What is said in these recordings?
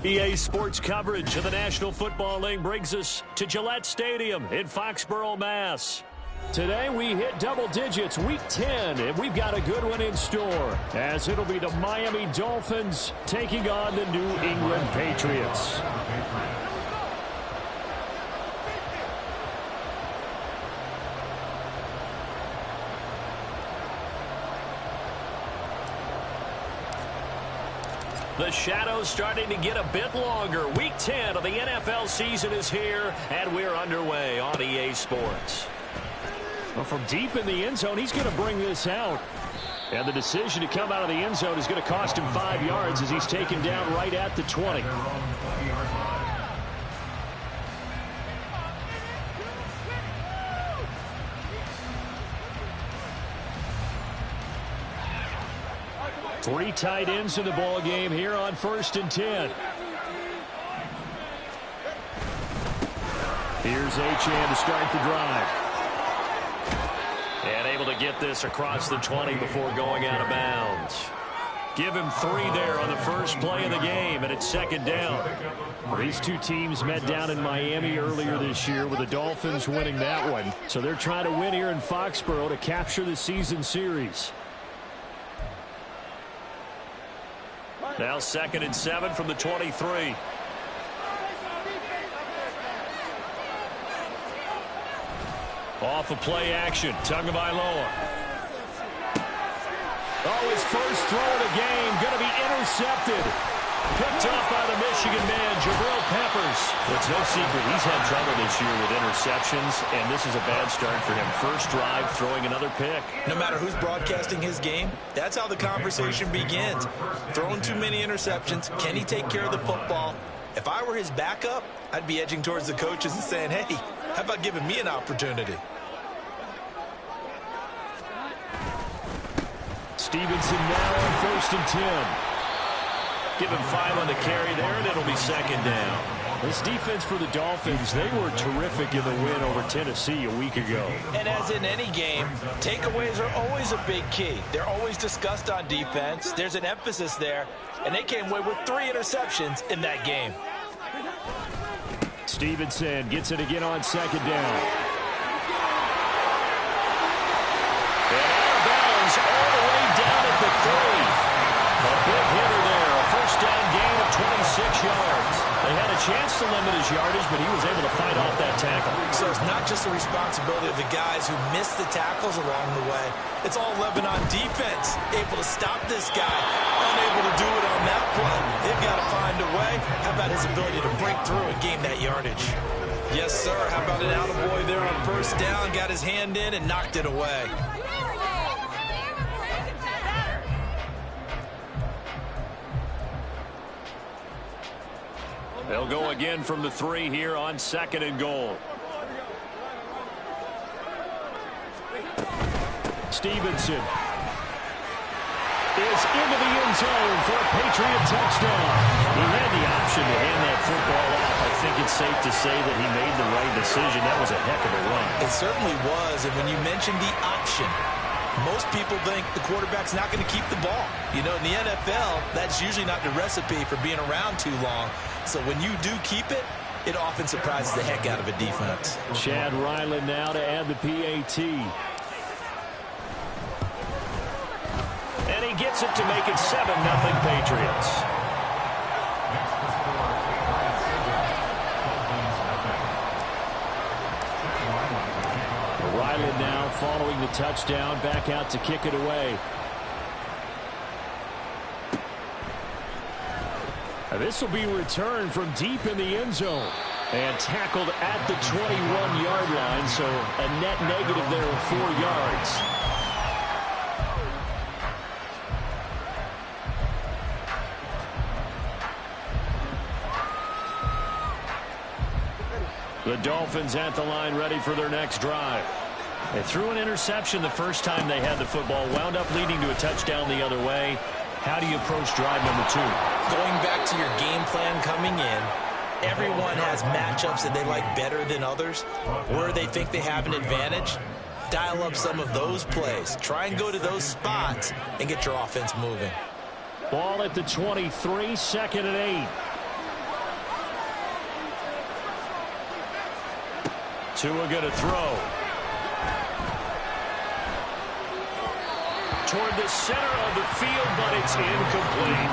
EA Sports coverage of the National Football League brings us to Gillette Stadium in Foxborough, Mass. Today we hit double digits, Week 10, and we've got a good one in store, as it'll be the Miami Dolphins taking on the New England Patriots. The shadow's starting to get a bit longer. Week 10 of the NFL season is here, and we're underway on EA Sports. Well, from deep in the end zone, he's going to bring this out. And the decision to come out of the end zone is going to cost him 5 yards as he's taken down right at the 20. Three tight ends in the ball game here on 1st and 10. Here's Achane to start the drive. And able to get this across the 20 before going out of bounds. Give him 3 there on the first play of the game, and it's 2nd down. Well, these two teams met down in Miami earlier this year with the Dolphins winning that one. So they're trying to win here in Foxborough to capture the season series. Now 2nd and 7 from the 23. Off of play action, Tagovailoa. Oh, his first throw of the game going to be intercepted. Picked off by the Michigan man, Jabril Peppers. It's no secret he's had trouble this year with interceptions, and this is a bad start for him. First drive, throwing another pick. No matter who's broadcasting his game, that's how the conversation begins. Throwing too many interceptions, can he take care of the football? If I were his backup, I'd be edging towards the coaches and saying, hey, how about giving me an opportunity? Stevenson now on 1st and 10. Give him 5 on the carry there, and it'll be 2nd down. This defense for the Dolphins, they were terrific in the win over Tennessee a week ago. And as in any game, takeaways are always a big key. They're always discussed on defense. There's an emphasis there, and they came away with 3 interceptions in that game. Stevenson gets it again on 2nd down. And out of bounds all the way down at the 3. A big hitter there. A first down gain of 26 yards. They had a chance to limit his yardage, but he was able to fight off that tackle. So it's not just the responsibility of the guys who missed the tackles along the way. It's all Lebanon defense, able to stop this guy, unable to do it on that play. They've got to find a way. How about his ability to break through and gain that yardage? Yes, sir. How about an attaboy there on first down? Got his hand in and knocked it away. They'll go again from the 3 here on 2nd and goal. Stevenson is into the end zone for a Patriot touchdown. He had the option to hand that football off. I think it's safe to say that he made the right decision. That was a heck of a run. It certainly was, and when you mentioned the option, most people think the quarterback's not going to keep the ball. You know, in the NFL, that's usually not the recipe for being around too long. So when you do keep it, it often surprises the heck out of a defense. Chad Ryland now to add the PAT. And he gets it to make it 7-0 Patriots. Ryland now following the touchdown, back out to kick it away. This will be returned from deep in the end zone and tackled at the 21-yard line, so a net negative there of 4 yards. The Dolphins at the line ready for their next drive. They threw an interception the first time they had the football, wound up leading to a touchdown the other way. How do you approach drive number 2? Going back to your game plan coming in, everyone has matchups that they like better than others, where they think they have an advantage. Dial up some of those plays. Try and go to those spots and get your offense moving. Ball at the 23, 2nd and 8. Tua going to throw. Toward the center of the field, but it's incomplete.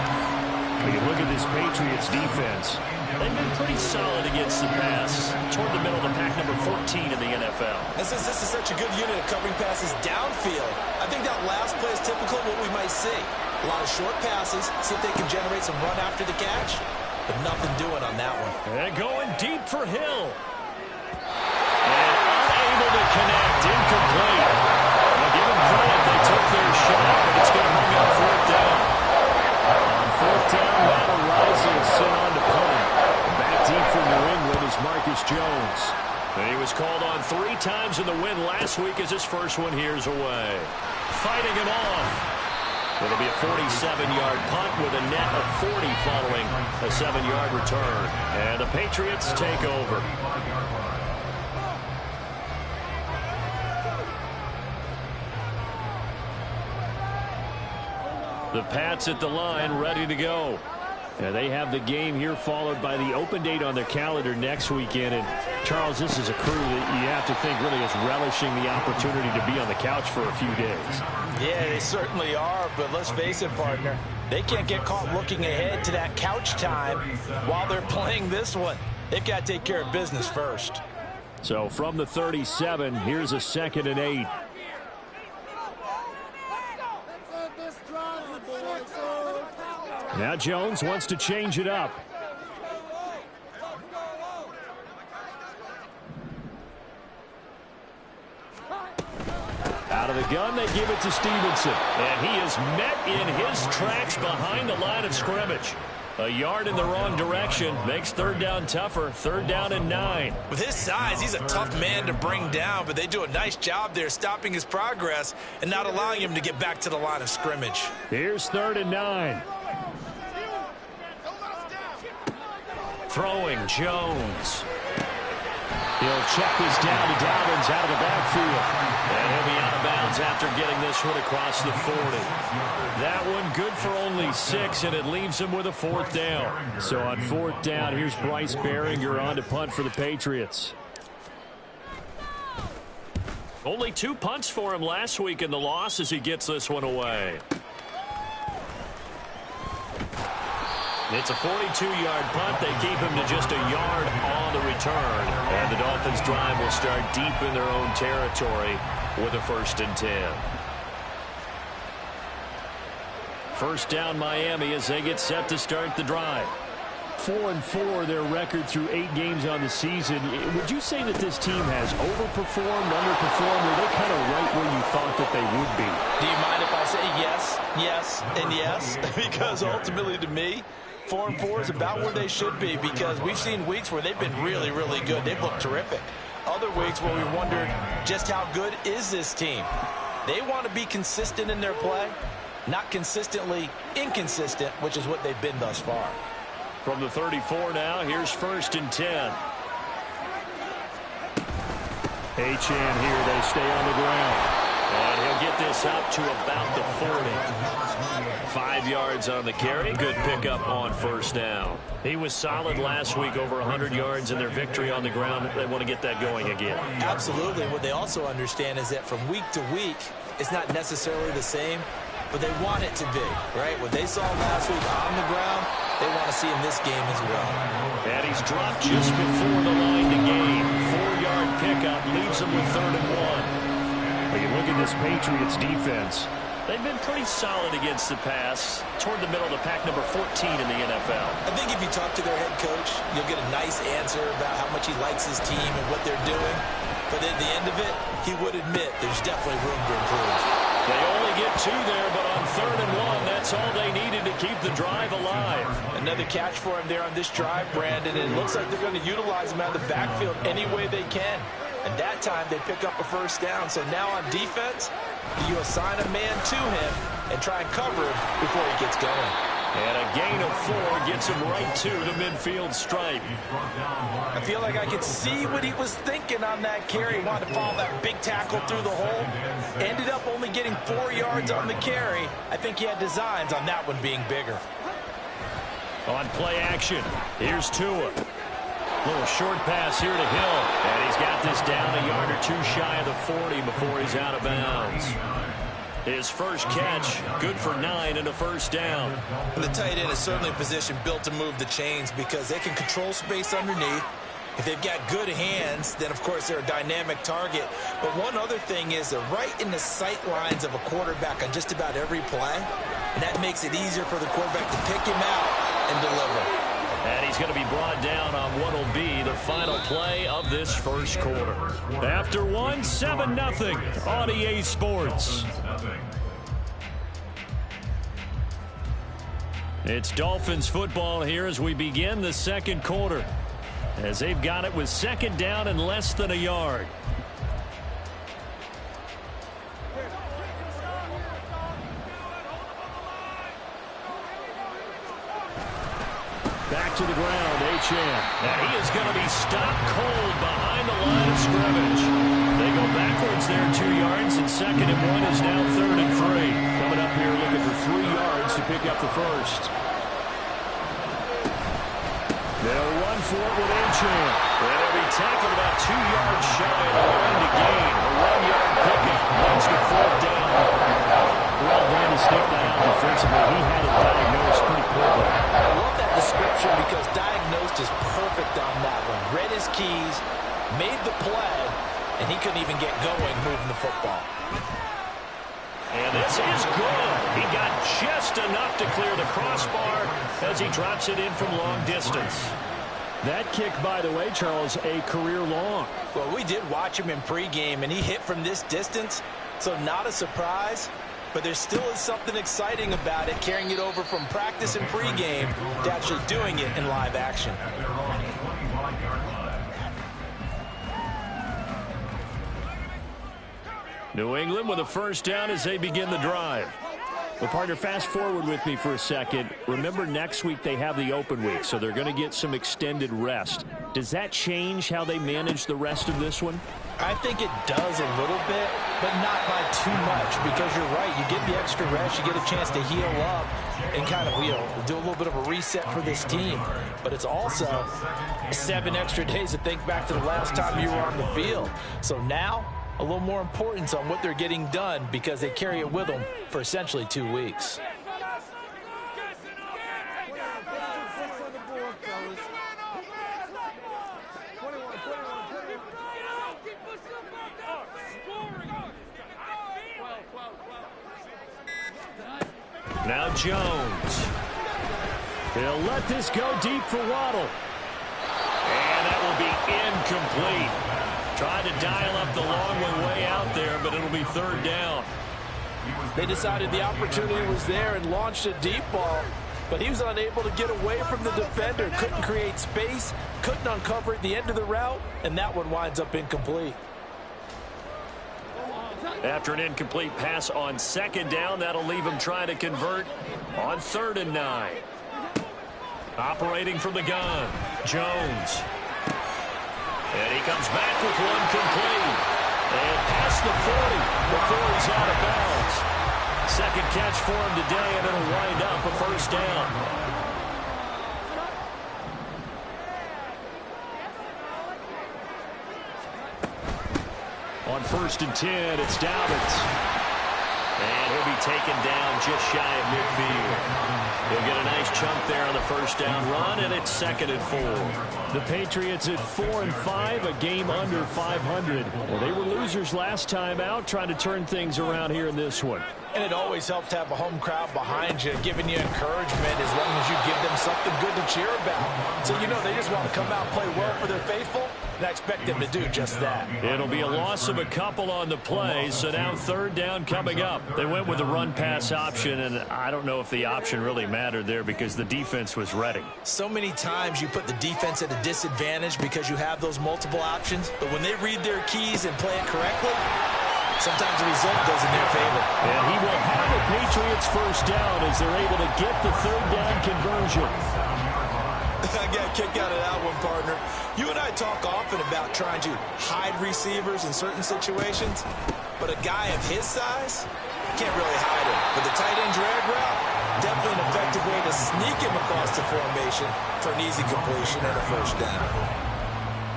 When you look at this Patriots defense, they've been pretty solid against the pass. Toward the middle of the pack, number 14 in the NFL. And since this is such a good unit of covering passes downfield, I think that last play is typical of what we might see. A lot of short passes, see if they can generate some run after the catch, but nothing doing on that one. And going deep for Hill. And unable to connect, incomplete. Now give them credit, they took their shot, but it's going to bring up fourth down. On fourth down, Matt Araiza is sent on to punt. Back deep for New England is Marcus Jones. And he was called on 3 times in the win last week as his first one here's away. Fighting him off. It'll be a 47-yard punt with a net of 40 following a 7-yard return. And the Patriots take over. The Pats at the line, ready to go. And they have the game here followed by the open date on their calendar next weekend. And, Charles, this is a crew that you have to think really is relishing the opportunity to be on the couch for a few days. Yeah, they certainly are, but let's face it, partner. They can't get caught looking ahead to that couch time while they're playing this one. They've got to take care of business first. So from the 37, here's a 2nd and 8. Now Jones wants to change it up. Out of the gun, they give it to Stevenson. And he is met in his tracks behind the line of scrimmage. A yard in the wrong direction makes third down tougher. 3rd down and 9. With his size, he's a tough man to bring down, but they do a nice job there stopping his progress and not allowing him to get back to the line of scrimmage. Here's 3rd and 9. Throwing Jones. He'll check this down to Dobbins out of the backfield. And he'll be out of bounds after getting this one across the 40. That one good for only 6, and it leaves him with a 4th down. So on 4th down, here's Bryce Behringer on to punt for the Patriots. Only 2 punts for him last week in the loss as he gets this one away. It's a 42-yard punt. They keep him to just a yard on the return. And the Dolphins' drive will start deep in their own territory with a 1st and 10. First down Miami as they get set to start the drive. 4-4 their record through 8 games on the season. Would you say that this team has overperformed, underperformed, or are they kind of right where you thought that they would be? Do you mind if I say yes, yes, and yes? Because ultimately to me, 4-4 is about where they should be, because we've seen weeks where they've been really, really good. They've looked terrific. Other weeks where we wondered just how good is this team. They want to be consistent in their play, not consistently inconsistent, which is what they've been thus far. From the 34 now, here's 1st and 10. Achane here, they stay on the ground. And he'll get this up to about the 40. 5 yards on the carry. Good pickup on 1st down. He was solid last week, over 100 yards in their victory on the ground. They want to get that going again. Absolutely. What they also understand is that from week to week, it's not necessarily the same, but they want it to be, right? What they saw last week on the ground, they want to see in this game as well. And he's dropped just before the line to gain. 4-yard pickup leaves him with 3rd and 1. When you look at this Patriots defense, they've been pretty solid against the pass. Toward the middle of the pack, number 14 in the NFL. I think if you talk to their head coach, you'll get a nice answer about how much he likes his team and what they're doing. But at the end of it, he would admit there's definitely room to improve. They only get 2 there, but on 3rd and 1, that's all they needed to keep the drive alive. Another catch for him there on this drive, Brandon, and it looks like they're going to utilize him out of the backfield any way they can. And that time they pick up a 1st down. So now on defense, you assign a man to him and try and cover him before he gets going. And a gain of 4 gets him right to the midfield stripe. I feel like I could see what he was thinking on that carry. He wanted to follow that big tackle through the hole. Ended up only getting 4 yards on the carry. I think he had designs on that one being bigger. On play action, here's Tua. Little short pass here to Hill. And he's got this down a yard or two shy of the 40 before he's out of bounds. His first catch, good for 9 and a first down. And the tight end is certainly a position built to move the chains because they can control space underneath. If they've got good hands, then, of course, they're a dynamic target. But one other thing is they're right in the sight lines of a quarterback on just about every play. And that makes it easier for the quarterback to pick him out and deliver. And he's going to be brought down on what will be the final play of this first quarter. After one, 7-0 on EA Sports. It's Dolphins football here as we begin the second quarter, as they've got it with second down and less than a yard. Back to the ground, Achane. And he is going to be stopped cold behind the line of scrimmage. They go backwards there 2 yards, and 2nd and 1 is now 3rd and 3. Coming up here looking for 3 yards to pick up the first. They'll run for it with Achane. And he'll be tackled about 2 yards shy of the line to gain. A 1-yard pickup leads to 4th down. Well, Brand to sniff that out defensively. He had it diagnosed pretty quickly. I love that description because diagnosed is perfect on that one. Read his keys, made the play, and he couldn't even get going moving the football. And this is good. He got just enough to clear the crossbar as he drops it in from long distance. That kick, by the way, Charles, a career long. Well, we did watch him in pregame, and he hit from this distance, so not a surprise. But there still is something exciting about it, carrying it over from practice and pregame to actually doing it in live action. New England with a first down as they begin the drive. Well, partner, fast forward with me for a second. Remember, next week they have the open week, so they're going to get some extended rest. Does that change how they manage the rest of this one? I think it does a little bit, but not by too much, because you're right. You get the extra rest, you get a chance to heal up and kind of, do a little bit of a reset for this team. But it's also 7 extra days to think back to the last time you were on the field. So now, a little more importance on what they're getting done because they carry it with them for essentially 2 weeks. Now Jones. He'll let this go deep for Waddle. And that will be incomplete. Tried to dial up the long one way out there, but it'll be 3rd down. They decided the opportunity was there and launched a deep ball, but he was unable to get away from the defender. Couldn't create space, couldn't uncover at the end of the route, and that one winds up incomplete. After an incomplete pass on 2nd down, that'll leave him trying to convert on 3rd and 9. Operating from the gun, Jones. And he comes back with one complete. And past the 40 before he's out of bounds. 2nd catch for him today, and it'll wind up a first down. On 1st and 10, it's Dobbins. And he'll be taken down just shy of midfield. He'll get a nice chunk there on the first down run, and it's 2nd and 4. The Patriots at 4 and 5, a game under 500. Well, they were losers last time out, trying to turn things around here in this one. And it always helps to have a home crowd behind you, giving you encouragement as long as you give them something good to cheer about. So, they just want to come out and play well for their faithful, and I expect them to do just that. It'll be a loss of a couple on the play, so now 3rd down coming up. They went with the run-pass option, and I don't know if the option really mattered there because the defense was ready. So many times you put the defense at a disadvantage because you have those multiple options, but when they read their keys and play it correctly, sometimes the result goes in their favor. And he will have the Patriots first down as they're able to get the 3rd down conversion. I got a kick out of that one, partner. You and I talk often about trying to hide receivers in certain situations, but a guy of his size can't really hide him. But the tight end drag route, definitely an effective way to sneak him across the formation for an easy completion and a first down.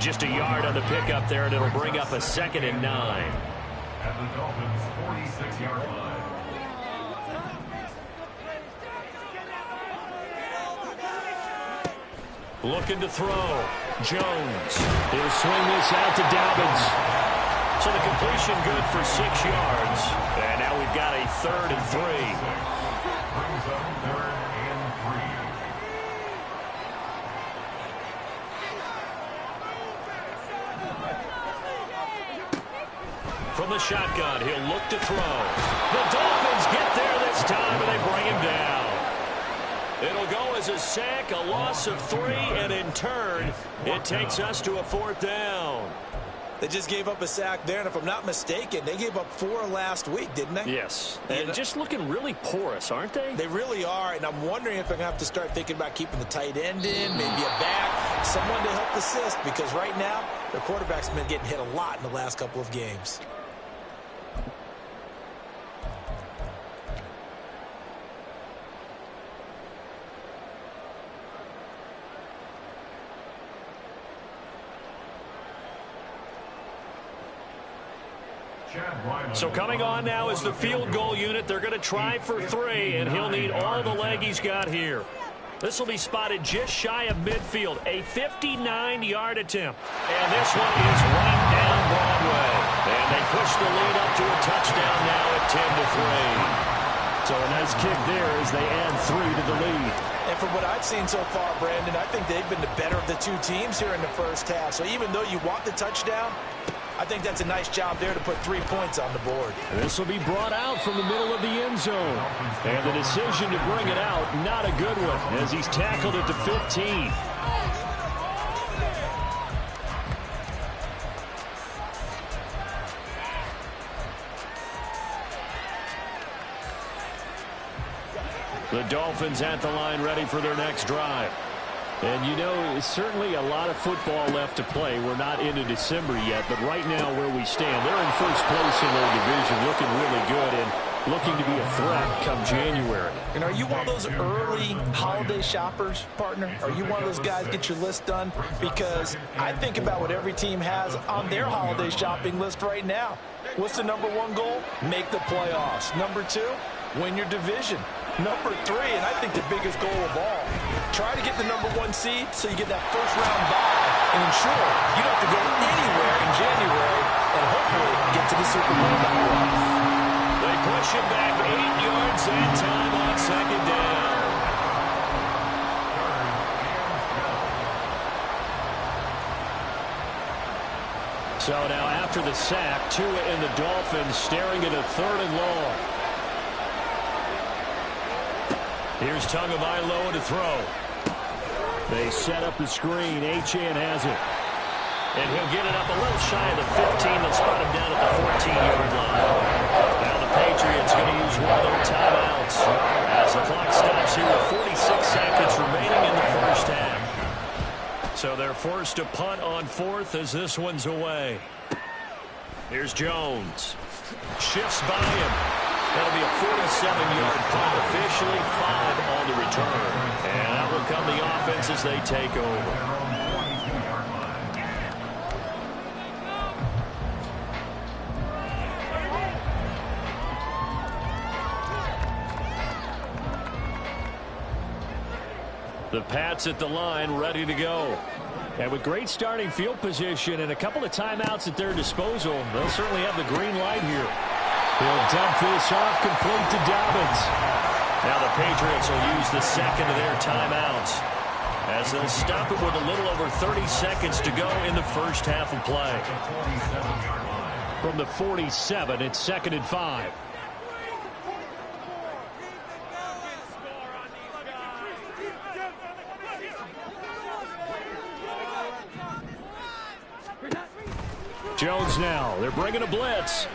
Just a yard on the pickup there, and it'll bring up a 2nd and 9. At the Dolphins' 46-yard line. Looking to throw. Jones. He'll swing this out to Dobbins. So the completion good for 6 yards. And now we've got a 3rd and 3. Brings up 3rd and 3. From the shotgun, he'll look to throw. The Dolphins get there this time, and they bring him down. It'll go as a sack, a loss of 3, and in turn, it takes us to a 4th down. They just gave up a sack there, and if I'm not mistaken, they gave up 4 last week, didn't they? Yes, and just looking really porous, aren't they? They really are, and I'm wondering if they're going to have to start thinking about keeping the tight end in, maybe a back, someone to help assist, because right now, their quarterback's been getting hit a lot in the last couple of games. So coming on now is the field goal unit. They're going to try for 3, and he'll need all the leg he's got here. This will be spotted just shy of midfield, a 59-yard attempt. And this one is right down Broadway. And they push the lead up to a touchdown now at 10-3. So a nice kick there as they add 3 to the lead. And from what I've seen so far, Brandon, I think they've been the better of the 2 teams here in the first half. So even though you want the touchdown, I think that's a nice job there to put 3 points on the board. And this will be brought out from the middle of the end zone. And the decision to bring it out, not a good one, as he's tackled at the 15. The Dolphins at the line, ready for their next drive. And, you know, certainly a lot of football left to play. We're not into December yet, but right now where we stand, they're in first place in their division, looking really good and looking to be a threat come January. And are you one of those early holiday shoppers, partner? Are you one of those guys get your list done? Because I think about what every team has on their holiday shopping list right now. What's the number 1 goal? Make the playoffs. Number 2, win your division. Number 3, and I think the biggest goal of all, try to get the number 1 seed so you get that first-round bye and ensure you don't have to go anywhere in January and hopefully get to the Super Bowl that way. They push him back 8 yards that time on 2nd down. So now after the sack, Tua and the Dolphins staring at a 3rd and long. Here's Tagovailoa to throw. They set up the screen. Achane has it. And he'll get it up a little shy of the 15. They'll spot him down at the 14-yard line. Now the Patriots going to use one of their timeouts as the clock stops here with 46 seconds remaining in the first half. So they're forced to punt on 4th as this one's away. Here's Jones. Shifts by him. That'll be a 47-yard punt, officially 5 on the return. And that will come the offense as they take over. The Pats at the line, ready to go. And with great starting field position and a couple of timeouts at their disposal, they'll certainly have the green light here. He'll dump this off complete to Dobbins. Now the Patriots will use the second of their timeouts as they'll stop it with a little over 30 seconds to go in the first half of play. From the 47, it's 2nd and 5. Jones now. They're bringing a blitz.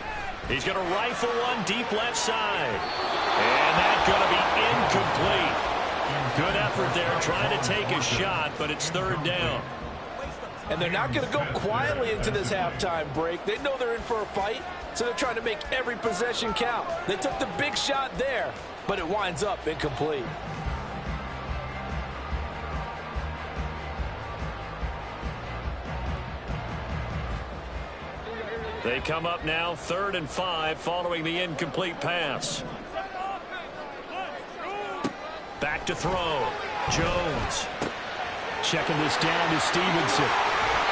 He's going to rifle one deep left side. And that's going to be incomplete. Good effort there trying to take a shot, but it's 3rd down. And they're not going to go quietly into this halftime break. They know they're in for a fight, so they're trying to make every possession count. They took the big shot there, but it winds up incomplete. They come up now 3rd and 5 following the incomplete pass. Back to throw. Jones. Checking this down to Stevenson.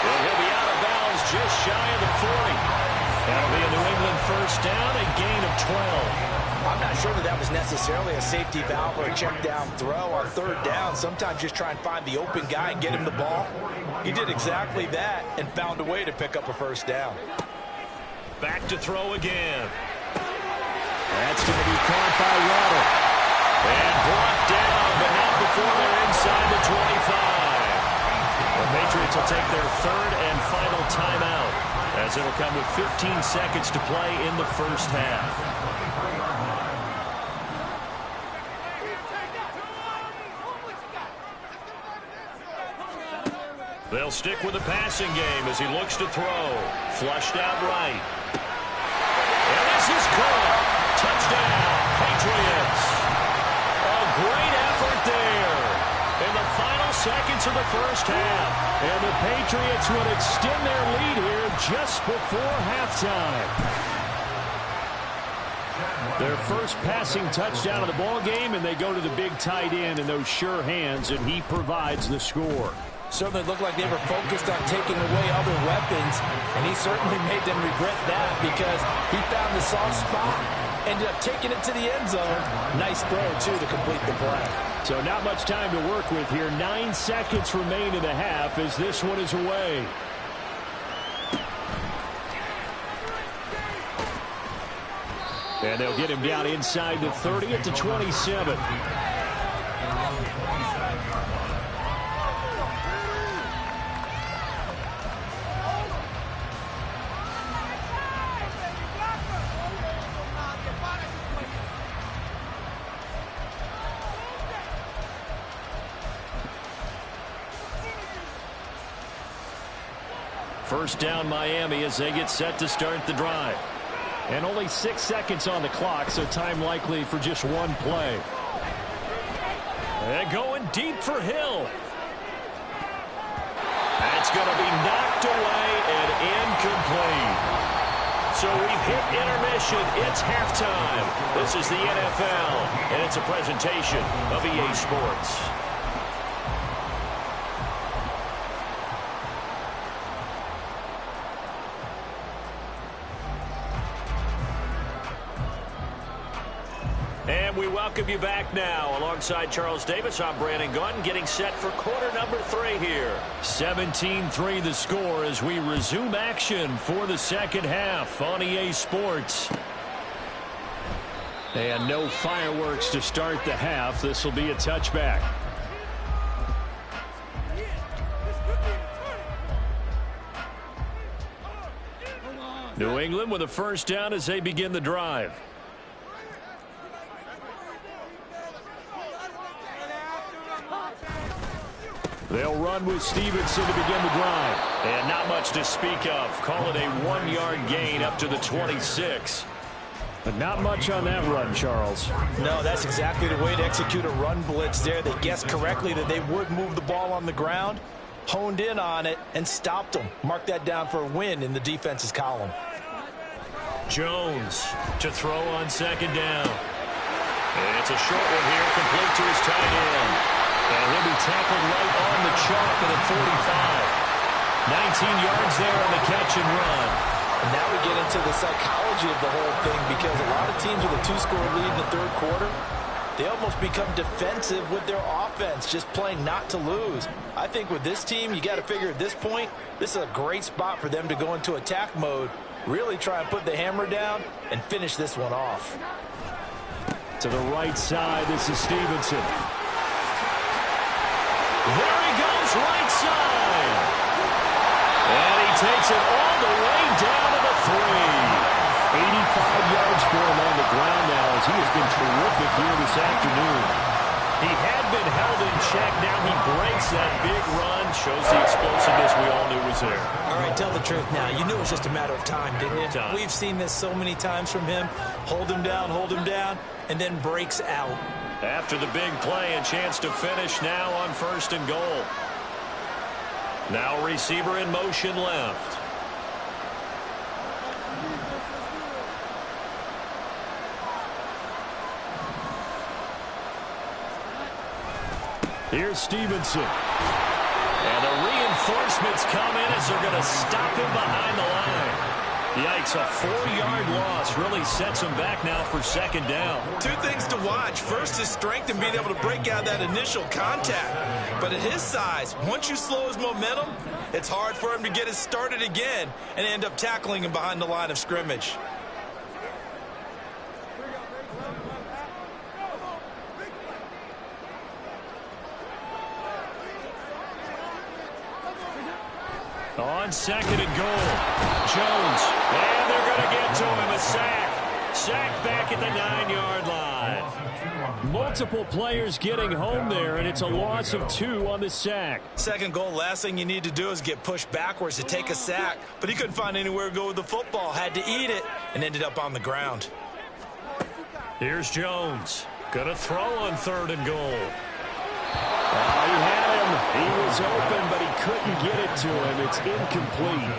Well, he'll be out of bounds just shy of the 40. That'll be a New England first down, a gain of 12. I'm not sure that was necessarily a safety valve or a check down throw on 3rd down. Sometimes just try and find the open guy and get him the ball. He did exactly that and found a way to pick up a first down. Back to throw again. That's going to be caught by Waddle. And brought down, but not before they're inside the 25. The Patriots will take their 3rd and final timeout, as it'll come with 15 seconds to play in the first half. They'll stick with the passing game as he looks to throw. Flushed out right. And this is caught. Touchdown, Patriots. A great effort there in the final seconds of the first half. And the Patriots would extend their lead here just before halftime. Their first passing touchdown of the ball game, and they go to the big tight end in those sure hands, and he provides the score. Certainly looked like they were focused on taking away other weapons, and he certainly made them regret that because he found the soft spot, ended up taking it to the end zone. Nice throw, too, to complete the play. So not much time to work with here. 9 seconds remain in the half as this one is away. And they'll get him down inside the 30 at the 27. First down Miami as they get set to start the drive. And only 6 seconds on the clock, so time likely for just one play. And going deep for Hill. That's going to be knocked away and incomplete. So we've hit intermission. It's halftime. This is the NFL, and it's a presentation of EA Sports. And we welcome you back now. Alongside Charles Davis, I'm Brandon Gunn, getting set for quarter number 3 here. 17-3 the score as we resume action for the second half on EA Sports. And no fireworks to start the half. This will be a touchback. New England with a first down as they begin the drive. They'll run with Stevenson to begin the drive. And not much to speak of. Call it a 1-yard gain up to the 26. But not much on that run, Charles. No, that's exactly the way to execute a run blitz there. They guessed correctly that they would move the ball on the ground, honed in on it, and stopped them. Mark that down for a win in the defense's column. Jones to throw on second down. And it's a short one here, complete to his tight end. And he'll be tackled right on the chalk at the 45. 19 yards there on the catch and run. And now we get into the psychology of the whole thing because a lot of teams with a 2-score lead in the third quarter, they almost become defensive with their offense, just playing not to lose. I think with this team, you got to figure at this point, this is a great spot for them to go into attack mode, really try and put the hammer down and finish this one off. To the right side, this is Stevenson. There he goes, right side. And he takes it all the way down to the 3. 85 yards for him on the ground now as he has been terrific here this afternoon. He had been held in check. Now he breaks that big run. Shows the explosiveness we all knew was there. All right, tell the truth now. You knew it was just a matter of time, didn't you? Time. We've seen this so many times from him. Hold him down, and then breaks out. After the big play, a chance to finish now on 1st and goal. Now receiver in motion left. Here's Stevenson. And the reinforcements come in as they're going to stop him behind the line. Yikes, a 4-yard loss really sets him back now for second down. Two things to watch. First, his strength and being able to break out that initial contact. But at his size, once you slow his momentum, it's hard for him to get it started again and end up tackling him behind the line of scrimmage. On second and goal, Jones, and they're going to get to him, a sack. Sacked back at the 9-yard line. Multiple players getting home there, and it's a loss of 2 on the sack. Second goal, last thing you need to do is get pushed backwards to take a sack. But he couldn't find anywhere to go with the football, had to eat it, and ended up on the ground. Here's Jones, going to throw on third and goal. He had him. He was open, but he couldn't get it to him. It's incomplete.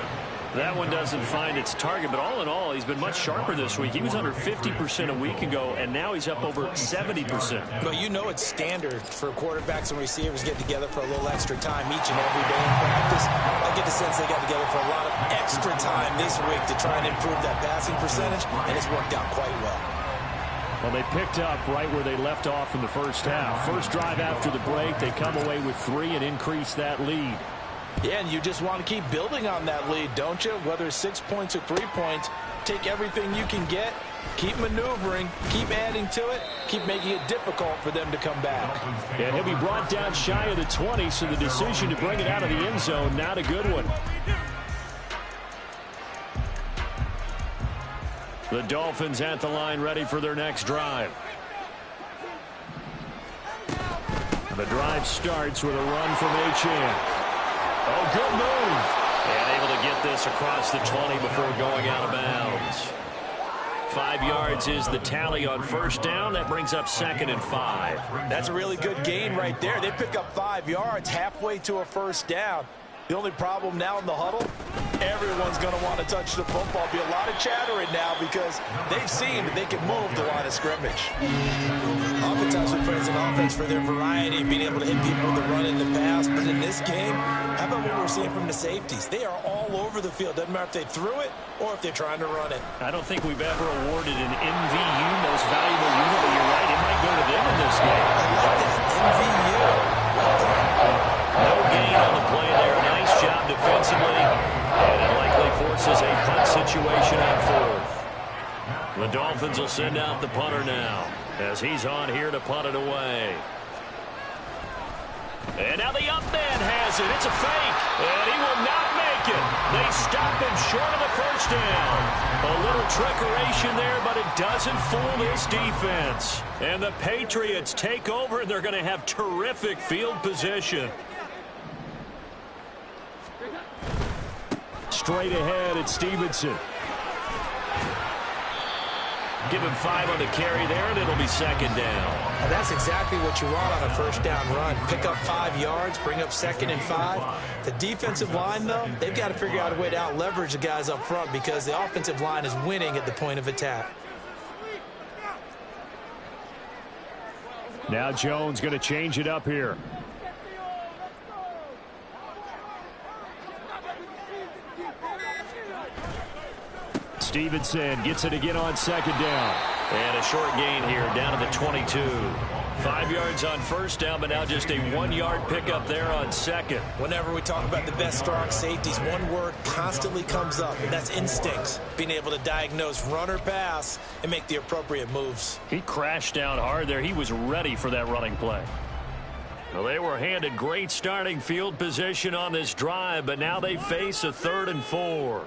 That one doesn't find its target, but all in all, he's been much sharper this week. He was under 50% a week ago, and now he's up over 70%. Well, you know it's standard for quarterbacks and receivers get together for a little extra time each and every day in practice. I get the sense they got together for a lot of extra time this week to try and improve that passing percentage, and it's worked out quite well. Well, they picked up right where they left off in the first half. First drive after the break, they come away with 3 and increase that lead. Yeah, and you just want to keep building on that lead, don't you? Whether it's 6 points or 3 points, take everything you can get, keep maneuvering, keep adding to it, keep making it difficult for them to come back. And he'll be brought down shy of the 20, so the decision to bring it out of the end zone, not a good one. The Dolphins at the line ready for their next drive. The drive starts with a run from Achane. Oh, good move. And able to get this across the 20 before going out of bounds. 5 yards is the tally on first down. That brings up second and 5. That's a really good gain right there. They pick up 5 yards halfway to a first down. The only problem now in the huddle, everyone's going to want to touch the football. Be a lot of chattering now because they've seen that they can move the line of scrimmage. Oftentimes we praise an offense for their variety and being able to hit people with the run and the pass. But in this game, how about what we're seeing from the safeties? They are all over the field. Doesn't matter if they threw it or if they're trying to run it. I don't think we've ever awarded an MVU, most valuable unit, but you're right. It might go to them in this game. I like that. MVU. No gain on the play there. Nice job defensively. And it likely forces a punt situation on fourth. The Dolphins will send out the punter now as he's on here to punt it away. And now the up man has it. It's a fake. And he will not make it. They stop him short of the first down. A little trickeration there, but it doesn't fool this defense. And the Patriots take over, and they're going to have terrific field position. Straight ahead, it's Stevenson. Give him 5 on the carry there, and it'll be second down. And that's exactly what you want on a first down run. Pick up 5 yards, bring up second and 5. The defensive line, though, they've got to figure out a way to out-leverage the guys up front because the offensive line is winning at the point of attack. Now Jones going to change it up here. Stevenson gets it again on second down. And a short gain here down to the 22. 5 yards on first down, but now just a 1-yard pickup there on second. Whenever we talk about the best strong safeties, one word constantly comes up, and that's instincts. Being able to diagnose run or pass and make the appropriate moves. He crashed down hard there. He was ready for that running play. Well, they were handed great starting field position on this drive, but now they face a 3rd and 4.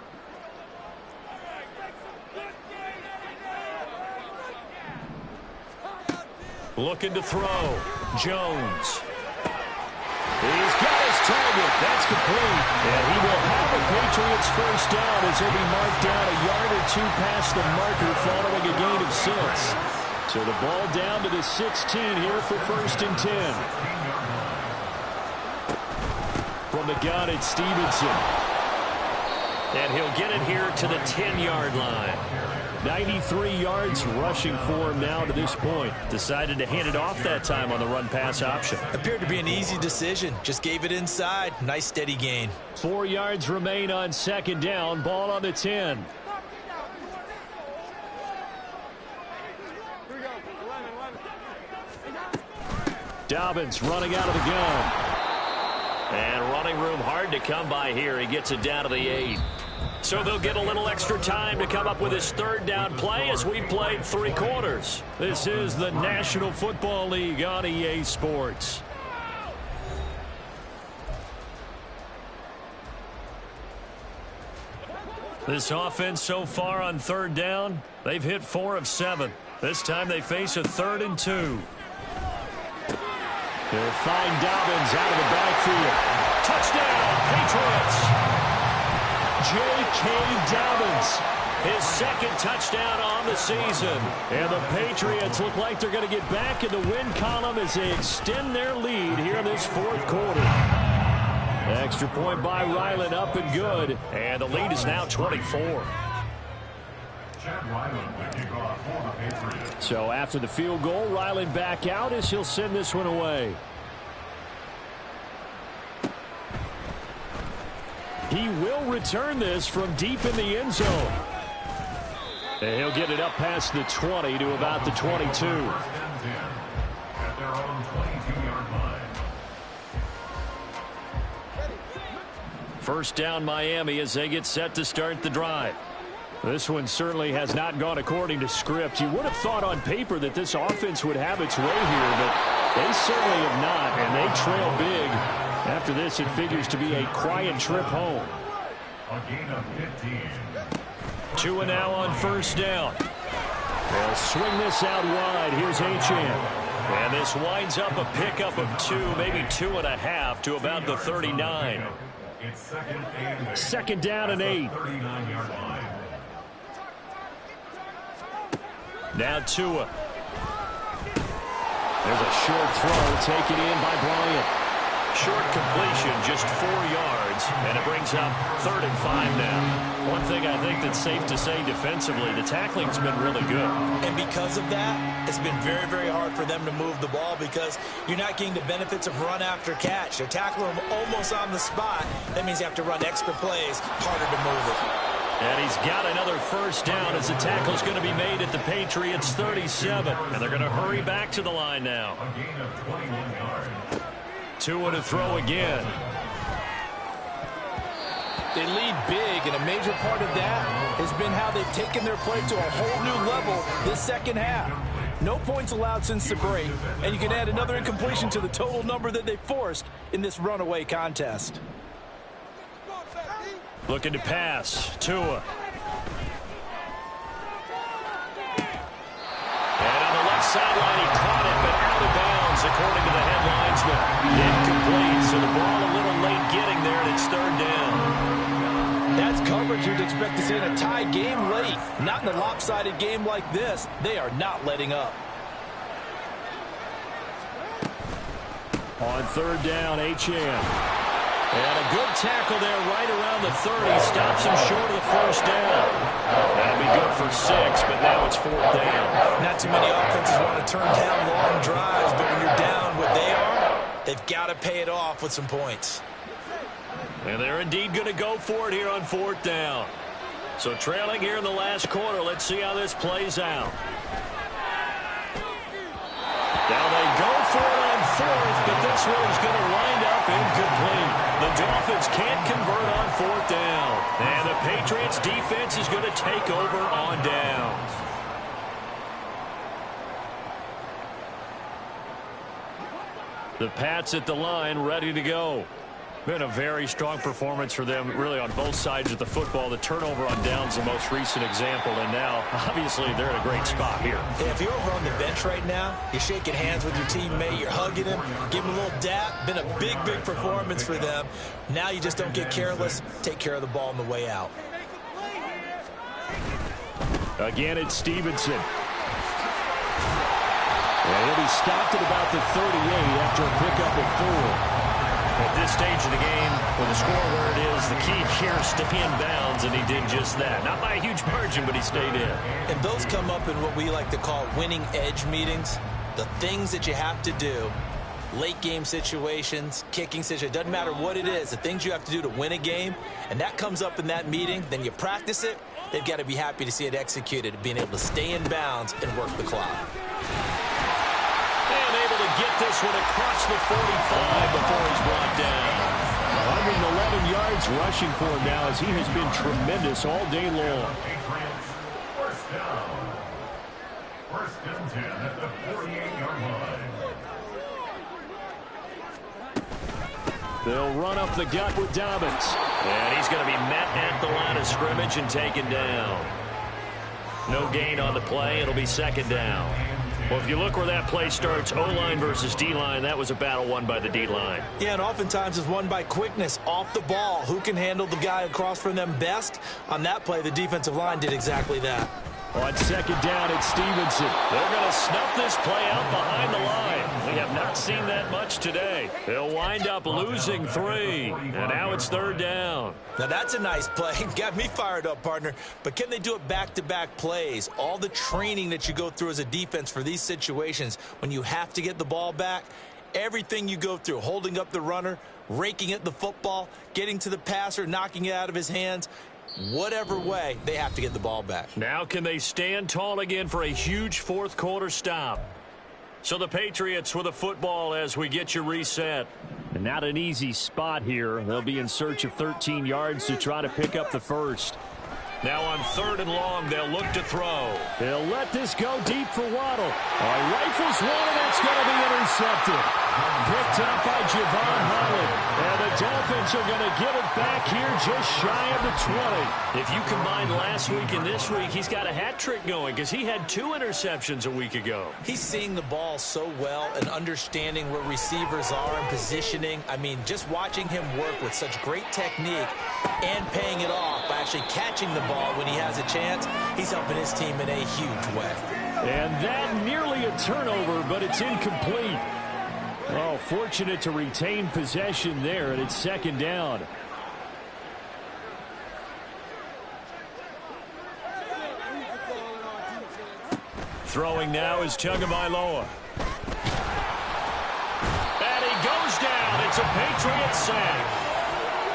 Looking to throw. Jones. He's got his target. That's complete. And he will have a Patriots first down as he'll be marked down a yard or 2 past the marker following a gain of 6. So the ball down to the 16 here for 1st and 10. From the gun, it's Stevenson. And he'll get it here to the 10-yard line. 93 yards rushing for him now to this point. Decided to hand it off that time on the run-pass option. Appeared to be an easy decision. Just gave it inside. Nice steady gain. 4 yards remain on second down. Ball on the 10. Dobbins running out of the gun. And running room hard to come by here. He gets it down to the 8. So they'll get a little extra time to come up with his third down play as we've played 3 quarters. This is the National Football League on EA Sports. This offense so far on third down, they've hit 4 of 7. This time they face a 3rd and 2. They'll find Dobbins out of the backfield. Touchdown, Patriots! J.K. Dobbins, his second touchdown on the season. And the Patriots look like they're going to get back in the win column as they extend their lead here in this 4th quarter. Extra point by Ryland, up and good. And the lead is now 24. So after the field goal, Ryland back out as he'll send this one away. He will return this from deep in the end zone. And he'll get it up past the 20 to about the 22. At their own 22-yard line. First down Miami as they get set to start the drive. This one certainly has not gone according to script. You would have thought on paper that this offense would have its way here, but they certainly have not, and they trail big. After this, it figures to be a quiet trip home. A gain of 15. Tua now on first down. They'll swing this out wide. Here's Achane. And this winds up a pickup of 2, maybe 2.5 to about the 39. It's second down and 8. 39-yard line. Now Tua. There's a short throw taken in by Bryant. Short completion, just 4 yards, and it brings up 3rd and 5 now. One thing I think that's safe to say defensively, the tackling's been really good. And because of that, it's been very, very hard for them to move the ball because you're not getting the benefits of run after catch. They're tackling them almost on the spot. That means you have to run extra plays, harder to move it. And he's got another first down as the tackle's going to be made at the Patriots 37. And they're going to hurry back to the line now. A gain of 21 yards. Tua to throw again. They lead big, and a major part of that has been how they've taken their play to a whole new level this second half. No points allowed since the break, and you can add another incompletion to the total number that they forced in this runaway contest. Looking to pass. Tua. And on the left sideline, he caught it, but out of bounds, according to the head linesman. Incomplete, so the ball a little late getting there, and it's 3rd down. That's coverage you'd expect to see in a tie game late. Not in a lopsided game like this. They are not letting up. On 3rd down, Achane. And a good tackle there right around the 30. Stops him short of the first down. That'll be good for 6, but now it's 4th down. Not too many offenses want to turn down long drives, but when you're down what they are, they've got to pay it off with some points. And they're indeed going to go for it here on 4th down. So trailing here in the last quarter, let's see how this plays out. Now they go for it on 4th, but this one's going to wind up incomplete. The Dolphins can't convert on 4th down. And the Patriots defense is going to take over on downs. The Pats at the line, ready to go. Been a very strong performance for them, really, on both sides of the football. The turnover on downs, the most recent example, and now, obviously, they're in a great spot here. Yeah, if you're over on the bench right now, you're shaking hands with your teammate, you're hugging him, give him a little dap. Been a big, big performance for them. Now you just don't get careless. Take care of the ball on the way out. Again, it's Stevenson. And he'll be stopped at about the 38 after a pickup of 4. At this stage of the game, with the score where it is, the key here is stay in bounds, and he did just that. Not by a huge margin, but he stayed in. And those come up in what we like to call winning edge meetings. The things that you have to do, late game situations, kicking situations, doesn't matter what it is, the things you have to do to win a game, and that comes up in that meeting, then you practice it, they've got to be happy to see it executed, being able to stay in bounds and work the clock. And able to get this one across the 45 before he's brought down. 111 yards rushing for him now, as he has been tremendous all day long. Patriots, first down. First and 10 at the 48-yard line. They'll run up the gut with Dobbins. And he's going to be met at the line of scrimmage and taken down. No gain on the play. It'll be second down. Well, if you look where that play starts, O-line versus D-line, that was a battle won by the D-line. Yeah, and oftentimes it's won by quickness off the ball. Who can handle the guy across from them best? On that play, the defensive line did exactly that. On second down, it's Stevenson. They're going to snuff this play out behind the line. We have not seen that much today. They'll wind up losing 3. And now it's third down. Now that's a nice play. Got me fired up, partner. But can they do it back-to-back plays? All the training that you go through as a defense for these situations, when you have to get the ball back, everything you go through, holding up the runner, raking at the football, getting to the passer, knocking it out of his hands, whatever way, they have to get the ball back. Now can they stand tall again for a huge fourth quarter stop? So the Patriots with a football as we get you reset. And not an easy spot here. They'll be in search of 13 yards to try to pick up the first. Now on third and long, they'll look to throw. They'll let this go deep for Waddle. Rifles one, and that's going to be intercepted. Picked up by Javon Holland. And the Dolphins are going to get it back here just shy of the 20. If you combine last week and this week, he's got a hat trick going because he had 2 interceptions a week ago. He's seeing the ball so well and understanding where receivers are and positioning. I mean, just watching him work with such great technique and paying it off by actually catching the ball when he has a chance, he's helping his team in a huge way. And that nearly a turnover, but it's incomplete. Oh, fortunate to retain possession there, and it's second down. Throwing now is Tagovailoa. And he goes down. It's a Patriot sack.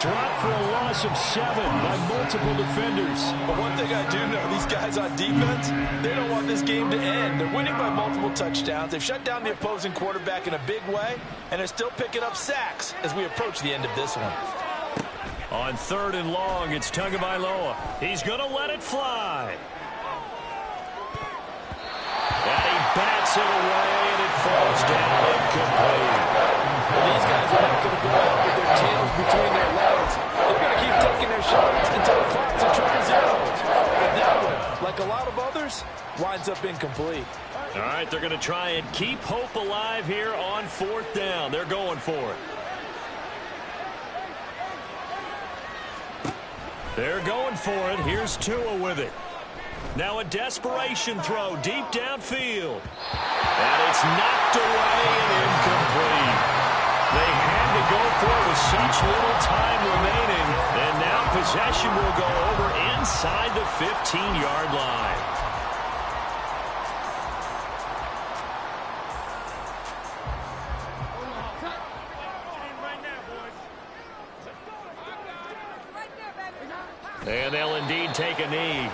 Dropped for a loss of 7 by multiple defenders. But one thing I do know, these guys on defense, they don't want this game to end. They're winning by multiple touchdowns. They've shut down the opposing quarterback in a big way, and they're still picking up sacks as we approach the end of this one. On third and long, it's Tagovailoa. He's going to let it fly. And he bats it away, and it falls down incomplete. Well, these guys are not going to go out with their tails between their legs. They're going to keep taking their shots until the clock's at triple zeros. But that one, like a lot of others, winds up incomplete. All right, they're going to try and keep hope alive here on fourth down. They're going for it. They're going for it. Here's Tua with it. Now a desperation throw deep downfield. And it's knocked away and incomplete. They had to go for it with such little time remaining. And now possession will go over inside the 15-yard line. And they'll indeed take a knee.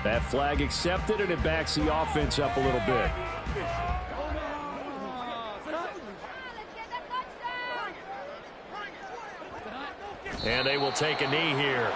That flag accepted, and it backs the offense up a little bit. And they will take a knee here.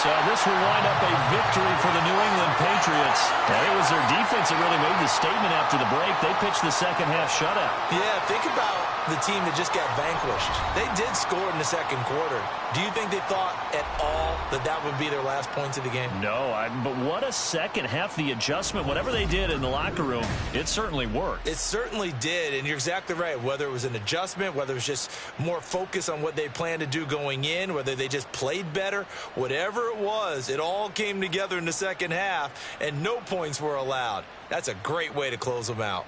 So this will wind up a victory for the New England Patriots. And it was their defense that really made the statement after the break. They pitched the second half shutout. Yeah, think about the team that just got vanquished. They did score in the second quarter. Do you think they thought at all that that would be their last points of the game? No, but what a second half. The adjustment, whatever they did in the locker room, it certainly worked. It certainly did, and you're exactly right. Whether it was an adjustment, whether it was just more focus on what they planned to do going in, whether they just played better, whatever it was, it all came together in the second half, and no points were allowed. That's a great way to close them out.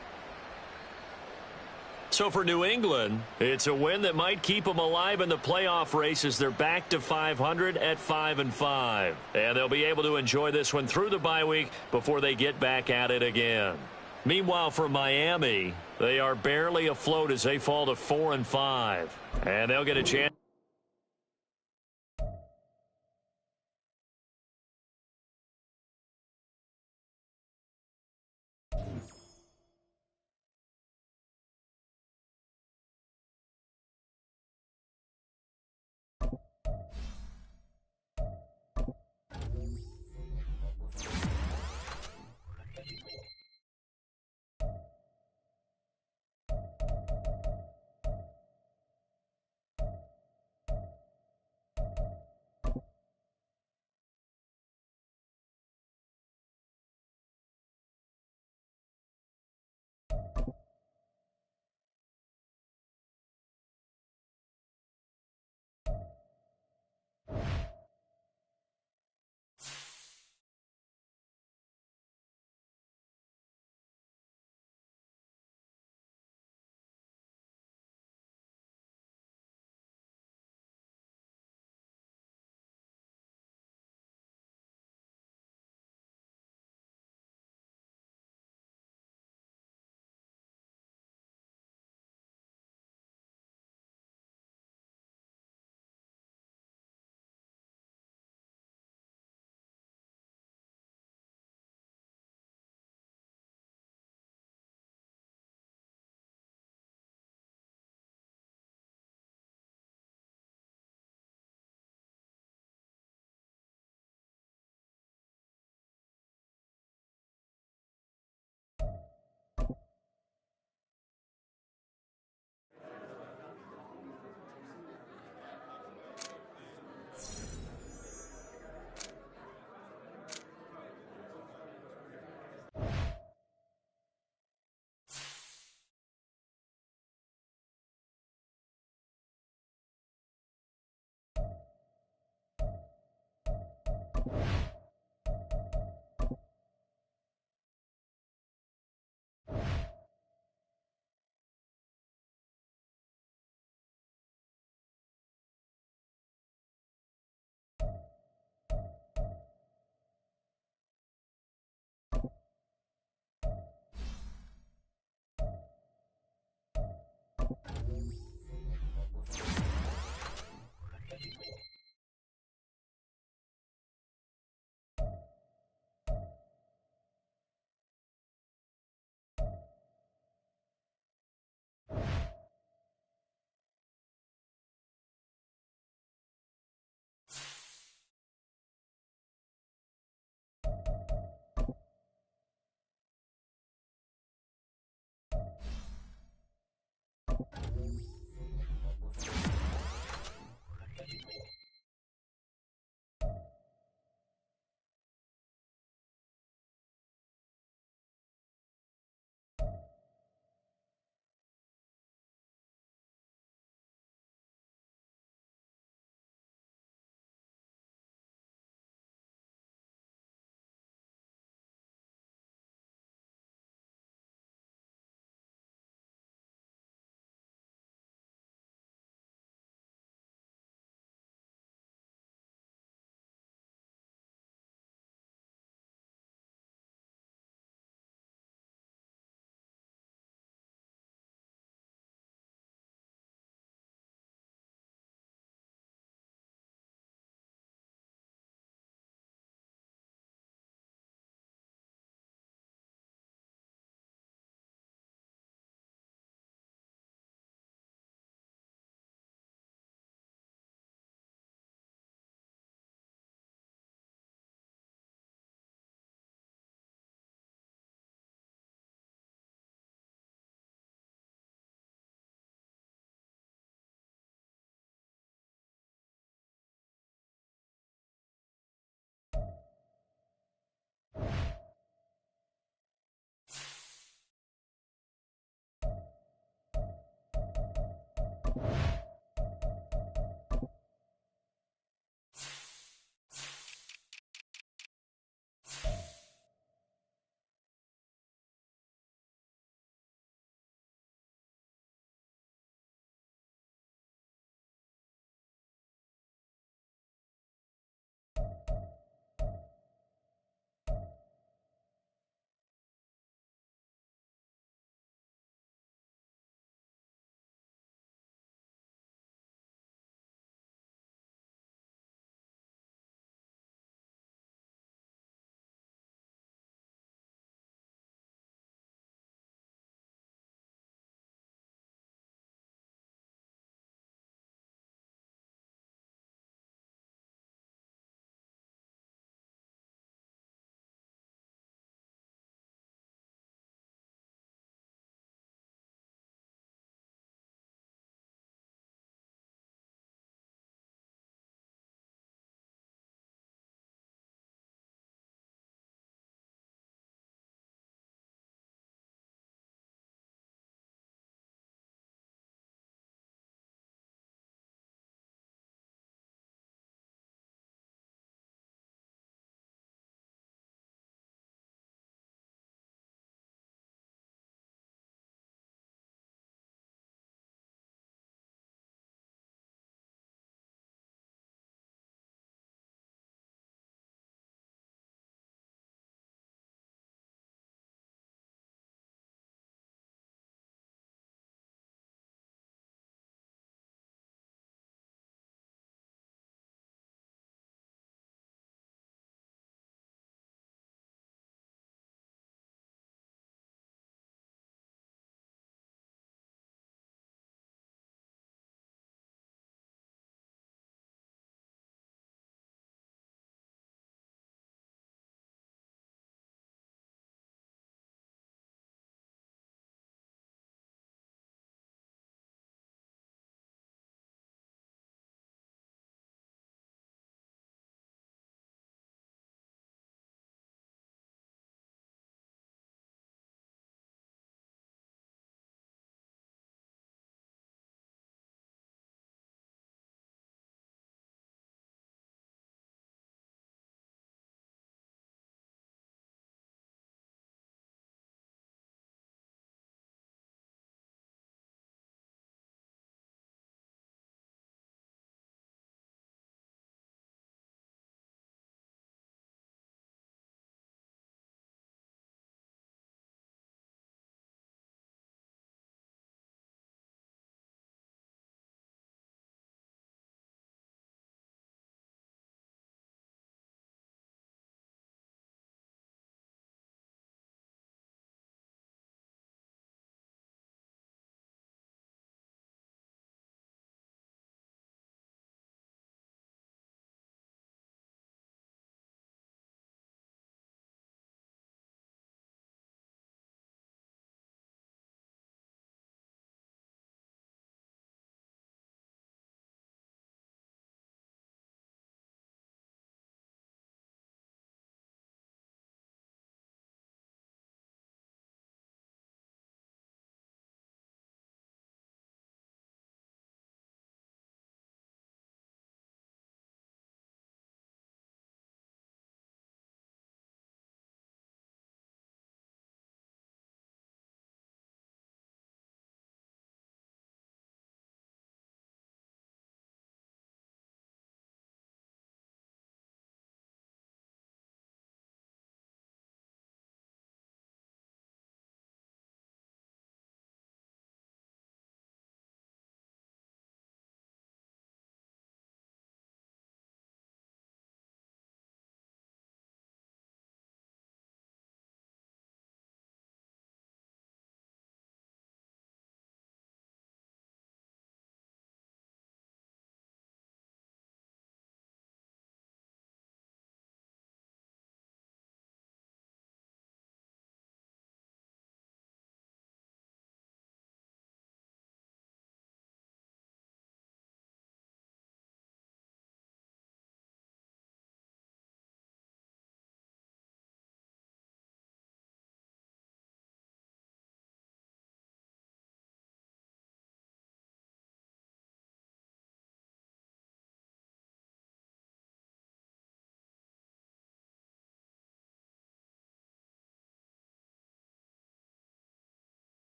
So for New England, it's a win that might keep them alive in the playoff races. They're back to 500 at 5-5. And they'll be able to enjoy this one through the bye week before they get back at it again. Meanwhile, for Miami, they are barely afloat as they fall to 4-5. And they'll get a chance.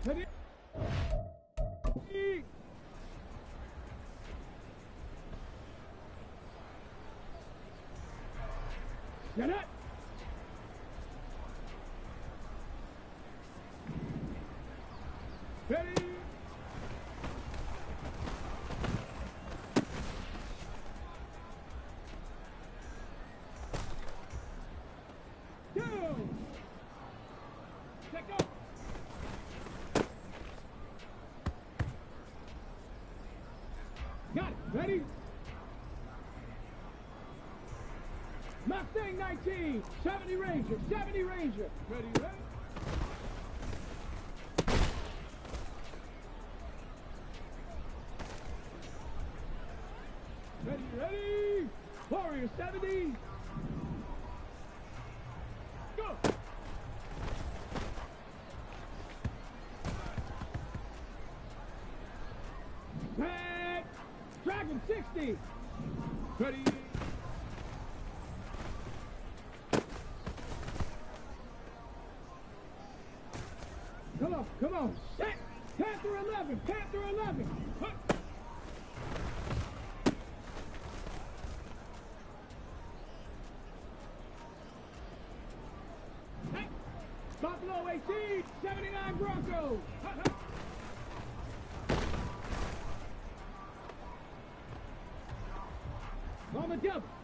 Ready? Get it. Ready? Go! Let go! Got it. Ready? Mustang 19, 70 Ranger, 70 Ranger. Ready, ready? Ready, ready? Warrior 70. Go! Back! Dragon 60. Ready? Come on, set! Panther 11, Panther 11! Huh. Hey. Buffalo 18, 79 Broncos! Huh, huh. On the double!